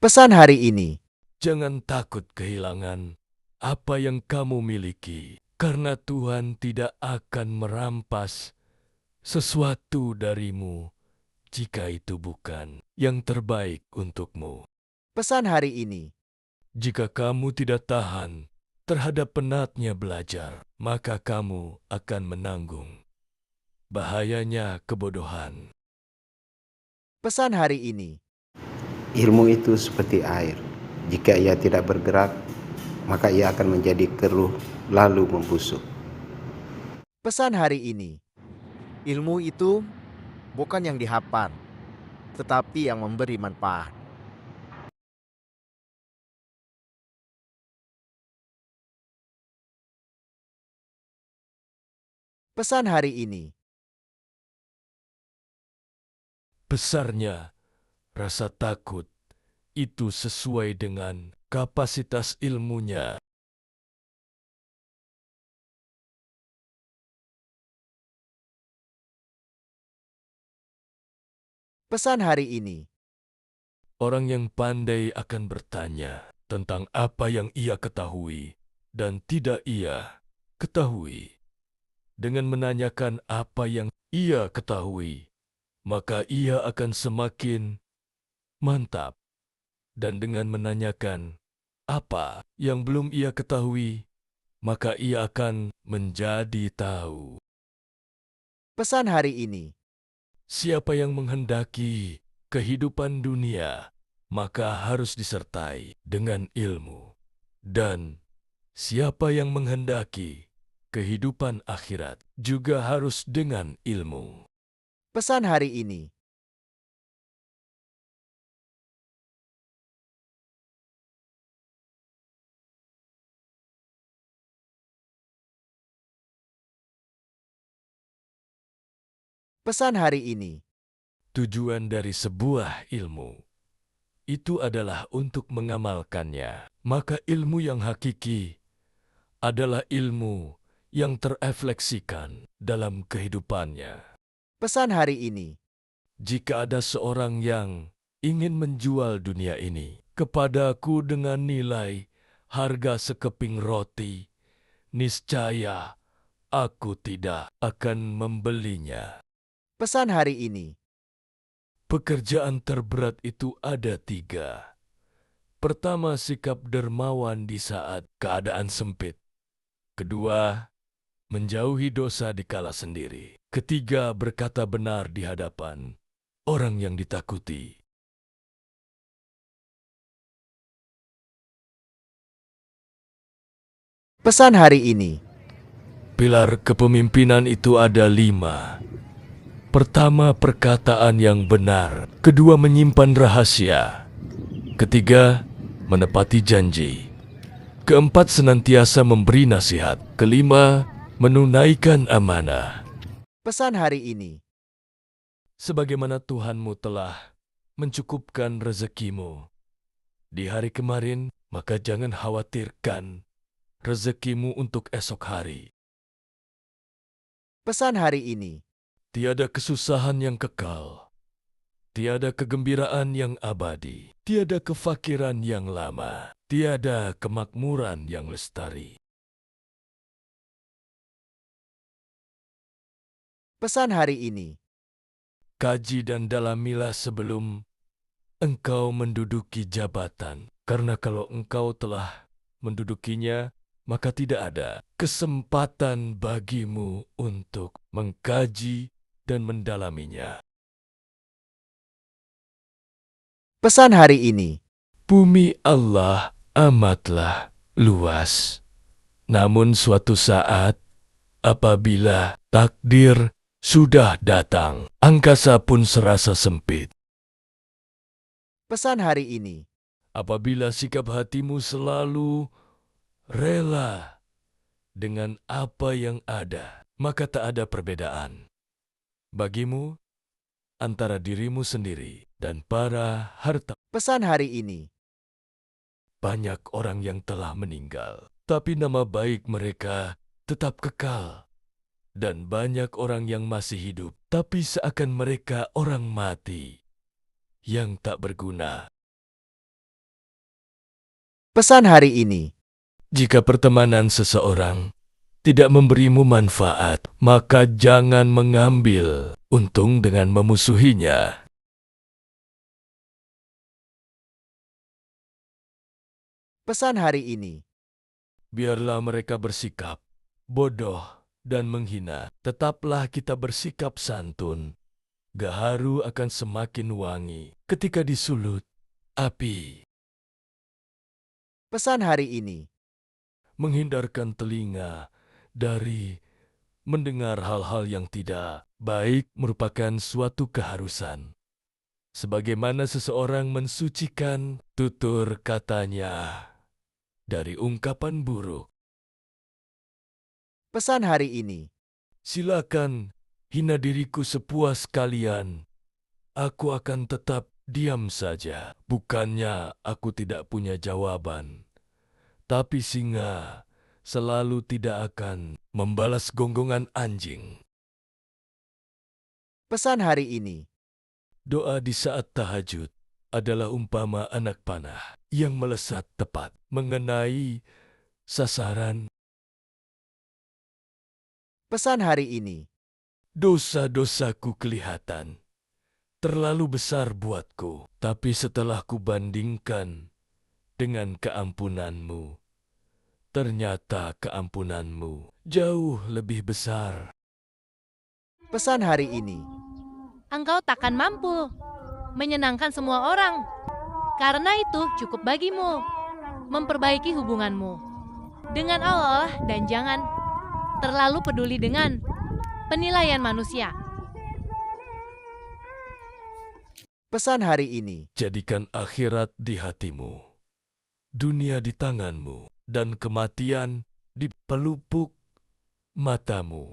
Pesan hari ini. Jangan takut kehilangan apa yang kamu miliki, karena Tuhan tidak akan merampas sesuatu darimu jika itu bukan yang terbaik untukmu. Pesan hari ini. Jika kamu tidak tahan terhadap penatnya belajar, maka kamu akan menanggung bahayanya kebodohan. Pesan hari ini. Ilmu itu seperti air. Jika ia tidak bergerak, maka ia akan menjadi keruh lalu membusuk. Pesan hari ini. Ilmu itu bukan yang dihafal, tetapi yang memberi manfaat. Pesan hari ini. Besarnya rasa takut itu sesuai dengan kapasitas ilmunya. Pesan hari ini. Orang yang pandai akan bertanya tentang apa yang ia ketahui dan tidak ia ketahui. Dengan menanyakan apa yang ia ketahui, maka ia akan semakin mantap. Dan dengan menanyakan apa yang belum ia ketahui, maka ia akan menjadi tahu. Pesan hari ini. Siapa yang menghendaki kehidupan dunia, maka harus disertai dengan ilmu. Dan siapa yang menghendaki kehidupan akhirat, juga harus dengan ilmu. Pesan hari ini. Pesan hari ini. Tujuan dari sebuah ilmu itu adalah untuk mengamalkannya. Maka ilmu yang hakiki adalah ilmu yang terefleksikan dalam kehidupannya. Pesan hari ini. Jika ada seorang yang ingin menjual dunia ini kepadaku dengan nilai harga sekeping roti, niscaya aku tidak akan membelinya. Pesan hari ini. Pekerjaan terberat itu ada 3. Pertama, sikap dermawan di saat keadaan sempit. Kedua, menjauhi dosa di kala sendiri. Ketiga, berkata benar di hadapan orang yang ditakuti. Pesan hari ini. Pilar kepemimpinan itu ada 5. Pertama, perkataan yang benar. Kedua, menyimpan rahasia. Ketiga, menepati janji. Keempat, senantiasa memberi nasihat. Kelima, menunaikan amanah. Pesan hari ini. Sebagaimana Tuhanmu telah mencukupkan rezekimu di hari kemarin, maka jangan khawatirkan rezekimu untuk esok hari. Pesan hari ini. Tiada kesusahan yang kekal, tiada kegembiraan yang abadi, tiada kefakiran yang lama, tiada kemakmuran yang lestari. Pesan hari ini. Kaji dan dalamilah sebelum engkau menduduki jabatan, karena kalau engkau telah mendudukinya, maka tidak ada kesempatan bagimu untuk mengkaji dan mendalaminya. Pesan hari ini. Bumi Allah amatlah luas. Namun suatu saat, apabila takdir sudah datang, angkasa pun serasa sempit. Pesan hari ini. Apabila sikap hatimu selalu rela dengan apa yang ada, maka tak ada perbedaan bagimu antara dirimu sendiri dan para harta. Pesan hari ini. Banyak orang yang telah meninggal, tapi nama baik mereka tetap kekal. Dan banyak orang yang masih hidup, tapi seakan mereka orang mati yang tak berguna. Pesan hari ini. Jika pertemanan seseorang tidak memberimu manfaat, maka jangan mengambil untung dengan memusuhinya. Pesan hari ini. Biarlah mereka bersikap bodoh dan menghina, tetaplah kita bersikap santun. Gaharu akan semakin wangi ketika disulut api. Pesan hari ini. Menghindarkan telinga dari mendengar hal-hal yang tidak baik merupakan suatu keharusan. Sebagaimana seseorang mensucikan tutur katanya dari ungkapan buruk. Pesan hari ini. Silakan hina diriku sepuas kalian. Aku akan tetap diam saja. Bukannya aku tidak punya jawaban. Tapi singa selalu tidak akan membalas gonggongan anjing. Pesan hari ini. Doa di saat tahajud adalah umpama anak panah yang melesat tepat mengenai sasaran. Pesan hari ini. Dosa-dosaku kelihatan terlalu besar buatku, tapi setelah kubandingkan dengan keampunanmu, ternyata keampunanmu jauh lebih besar. Pesan hari ini. Engkau takkan mampu menyenangkan semua orang. Karena itu cukup bagimu memperbaiki hubunganmu dengan Allah dan jangan terlalu peduli dengan penilaian manusia. Pesan hari ini. Jadikan akhirat di hatimu, dunia di tanganmu, dan kematian di pelupuk matamu.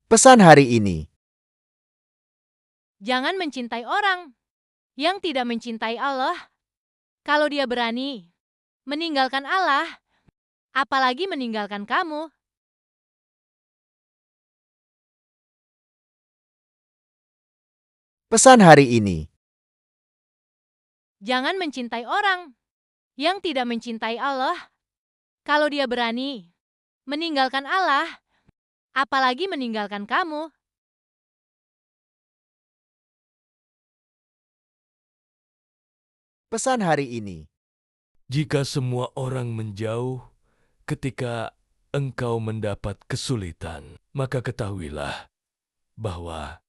Pesan hari ini. Jangan mencintai orang yang tidak mencintai Allah. Kalau dia berani meninggalkan Allah, apalagi meninggalkan kamu. Pesan hari ini. Jangan mencintai orang yang tidak mencintai Allah. Kalau dia berani meninggalkan Allah, apalagi meninggalkan kamu. Pesan hari ini. Jika semua orang menjauh ketika engkau mendapat kesulitan, maka ketahuilah bahwa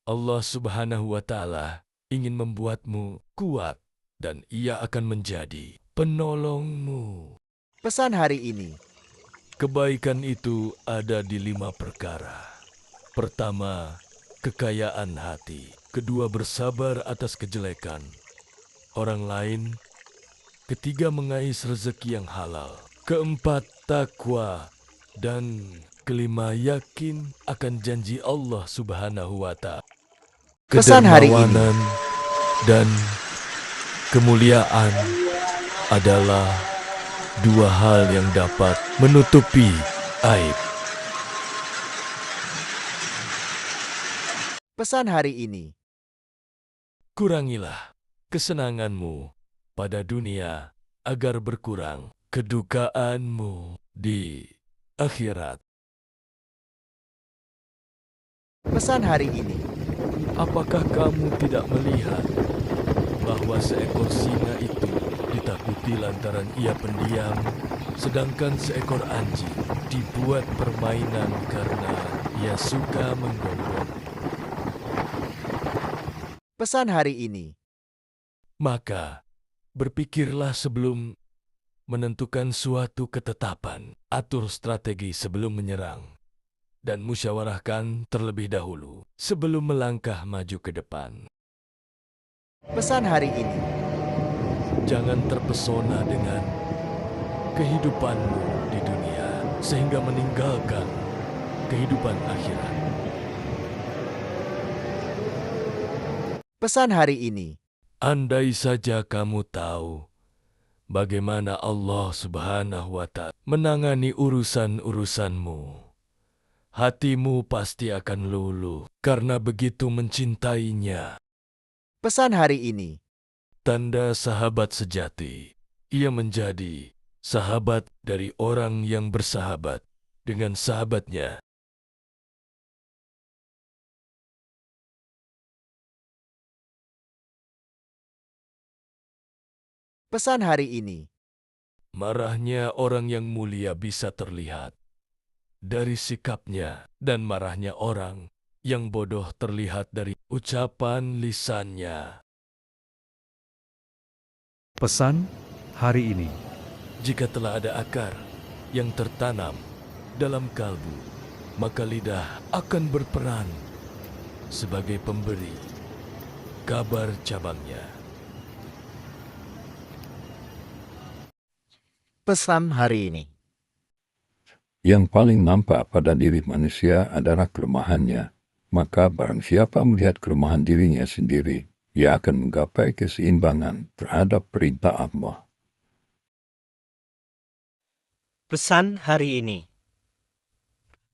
Allah Subhanahu wa Ta'ala ingin membuatmu kuat dan Ia akan menjadi penolongmu. Pesan hari ini. Kebaikan itu ada di 5 perkara. Pertama, kekayaan hati. Kedua, bersabar atas kejelekan orang lain. Ketiga, mengais rezeki yang halal. Keempat, takwa. Dan kelima, yakin akan janji Allah Subhanahu wa Ta'ala. Pesan hari ini. Kedermawanan dan kemuliaan adalah 2 hal yang dapat menutupi aib. Pesan hari ini. Kurangilah kesenanganmu pada dunia agar berkurang kedukaanmu di akhirat. Pesan hari ini. Apakah kamu tidak melihat bahwa seekor singa itu ditakuti lantaran ia pendiam, sedangkan seekor anjing dibuat permainan karena ia suka menggonggong? Pesan hari ini. Maka, berpikirlah sebelum menentukan suatu ketetapan, atur strategi sebelum menyerang, dan musyawarahkan terlebih dahulu sebelum melangkah maju ke depan. Pesan hari ini. Jangan terpesona dengan kehidupanmu di dunia sehingga meninggalkan kehidupan akhirat. Pesan hari ini. Andai saja kamu tahu bagaimana Allah Subhanahu wa Ta'ala menangani urusan-urusanmu, hatimu pasti akan luluh karena begitu mencintainya. Pesan hari ini. Tanda sahabat sejati. Ia menjadi sahabat dari orang yang bersahabat dengan sahabatnya. Pesan hari ini. Marahnya orang yang mulia bisa terlihat dari sikapnya, dan marahnya orang yang bodoh terlihat dari ucapan lisannya. Pesan hari ini. Jika telah ada akar yang tertanam dalam kalbu, maka lidah akan berperan sebagai pemberi kabar cabangnya. Pesan hari ini. Yang paling nampak pada diri manusia adalah kelemahannya. Maka barang siapa melihat kelemahan dirinya sendiri, ia akan menggapai keseimbangan terhadap perintah Allah. Pesan hari ini.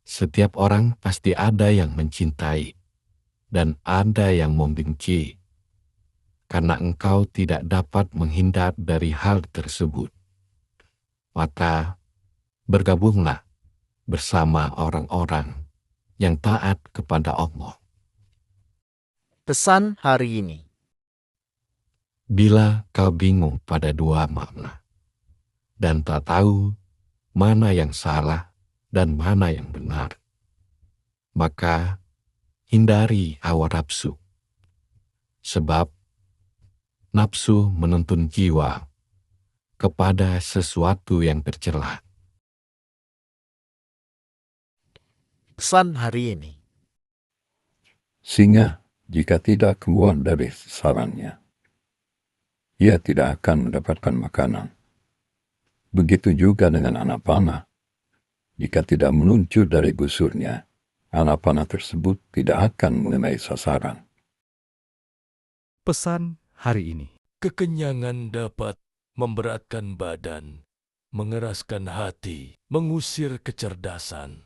Setiap orang pasti ada yang mencintai dan ada yang membenci, karena engkau tidak dapat menghindar dari hal tersebut. Maka bergabunglah bersama orang-orang yang taat kepada Allah. Pesan hari ini. Bila kau bingung pada dua makna dan tak tahu mana yang salah dan mana yang benar, maka hindari hawa nafsu, sebab nafsu menuntun jiwa kepada sesuatu yang tercela. Pesan hari ini. Singa, jika tidak keluar dari sarangnya, ia tidak akan mendapatkan makanan. Begitu juga dengan anak panah. Jika tidak meluncur dari busurnya, anak panah tersebut tidak akan mengenai sasaran. Pesan hari ini. Kekenyangan dapat memberatkan badan, mengeraskan hati, mengusir kecerdasan,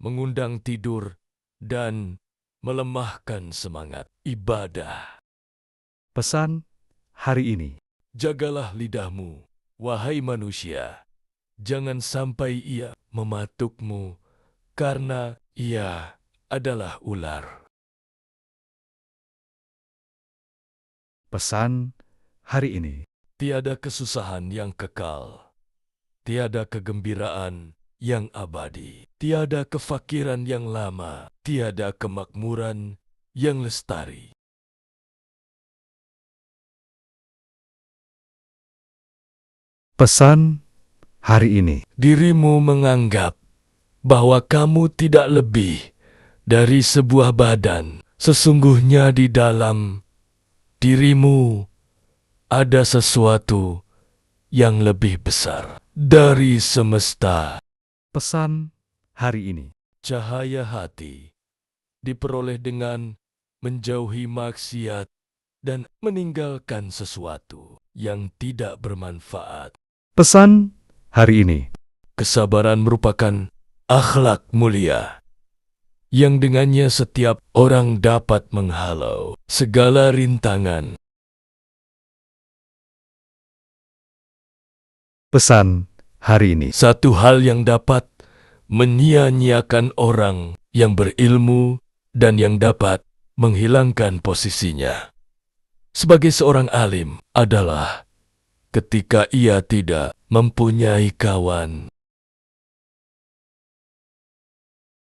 mengundang tidur, dan melemahkan semangat ibadah. Pesan hari ini. Jagalah lidahmu, wahai manusia. Jangan sampai ia mematukmu, karena ia adalah ular. Pesan hari ini. Tiada kesusahan yang kekal, tiada kegembiraan yang abadi, tiada kefakiran yang lama, tiada kemakmuran yang lestari. Pesan hari ini. Dirimu menganggap bahwa kamu tidak lebih dari sebuah badan. Sesungguhnya di dalam dirimu ada sesuatu yang lebih besar dari semesta. Pesan hari ini. Cahaya hati diperoleh dengan menjauhi maksiat dan meninggalkan sesuatu yang tidak bermanfaat. Pesan hari ini. Kesabaran merupakan akhlak mulia yang dengannya setiap orang dapat menghalau segala rintangan. Pesan hari ini. Satu hal yang dapat menyia-nyiakan orang yang berilmu dan yang dapat menghilangkan posisinya sebagai seorang alim adalah ketika ia tidak mempunyai kawan.